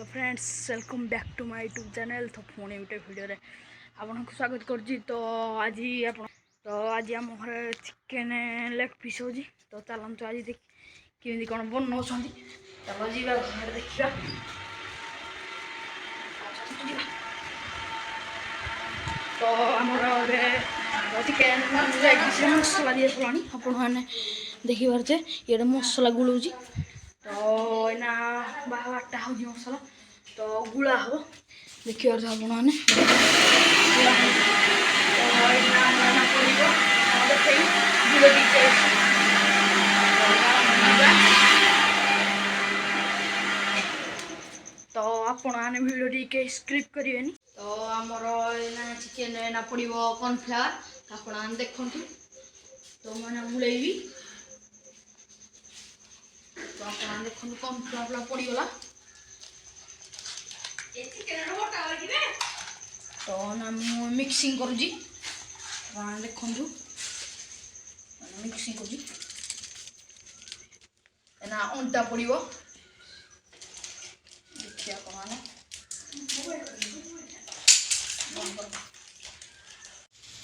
Friends welcome back to my YouTube channel. तो पुणी गोटे भिडियो आपको स्वागत करुँच। तो आज आम घर चिकेन लेग पीस हो। तो चलतु आज देख केमी कौन बनाऊँ। चलो जी घर देखा। तो आमर चिकेन लेग पीस मसला दिए सर आपने देखिपारे ये मसला गुलाऊँ। तो यहाँ बारटा हो मसला तो गुला हम देखिए आपने तो आपने भिडियो टी स्क्रिप्ट करें। तो आमर चिकेन ना पड़ो कॉर्नफ्लावर आपने देखु। तो मैंने बुलेबी तो आप देखो कॉर्नफ्लावर पड़गला। तो ना मिक्सिंग करुँगी देखु मिक्सिंग कर अंटा पड़ो देखिए आप।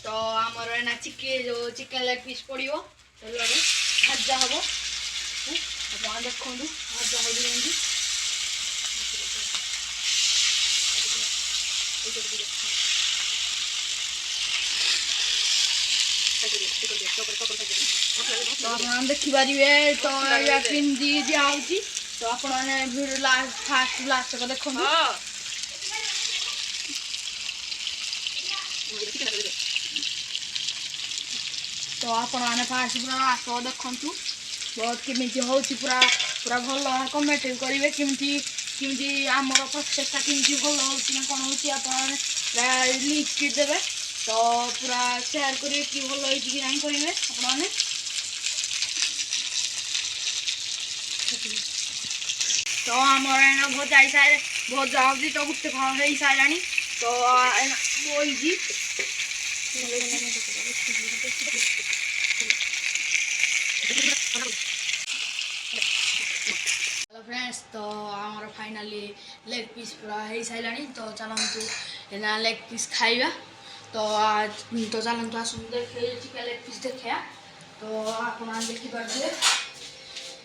तो आमर ना चिकेन लेग पीस पड़ो भाजा हम आप देखु भाजा हो तो आप देखिपारे। तो पिंदी दिखाई तो आपने वीडियो फास्ट लास्ट तक देखो। तो आपने फास्ट पूरा लास्ट देखु बहुत केमी हो पूरा पूरा भल कमेंट करेंगे केमी आमर प्रोसेसटा केमी भल हो कौन हो लिख देवे। तो पूरा शेयर करेंगे कि भल हो कि नहीं करेंगे आपने। तो आमर भजा ही सारे भजा हो तो गोटे हो सारा। तो बोई हेलो फ्रेंड्स। तो आमर फाइनाली लेग पीस पूरा हो सारा। तो चलतु ना लेग पीस खाइबा। तो चलतु आस देखे चिकेन लेग पीस देखा। तो आप देखिपारे।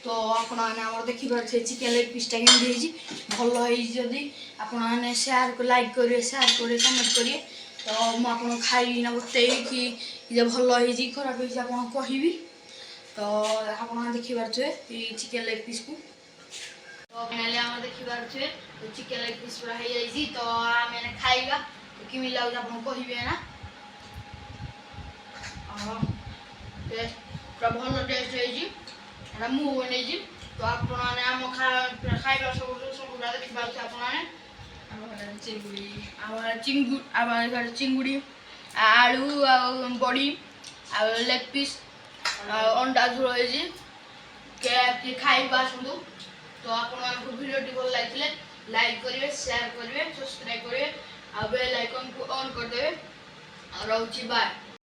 तो आपने देखिपारे चिकेन लेग पीसटा केमी भल होदी आपने शेयर को लाइक करेंगे शेयर करेंगे कमेंट करेंगे। तो मुझे खाई ना बतई कि भल हो खराब हो कहि। तो आप देखिपारे चिकेन लेग पीस को। तो फाइनाली आम देखिपारे चिकेन लेग पीस पूरा हो जाए। तो आम खाइबा तो केमी लगे आप कहे ना पूरा भल टेस्ट हो मुझे। तो आपने आम खाइबा सब देखिपारे आपने चिंगुड़ी आलू बड़ी लेग पीस अंडा झोल हो खाइबा आसतु। तो आपको वीडियो भल लगे लाइक करेंगे शेयर करेंगे सब्सक्राइब करेंगे आ बेल आइकन को ऑन करदे। रोची बाय।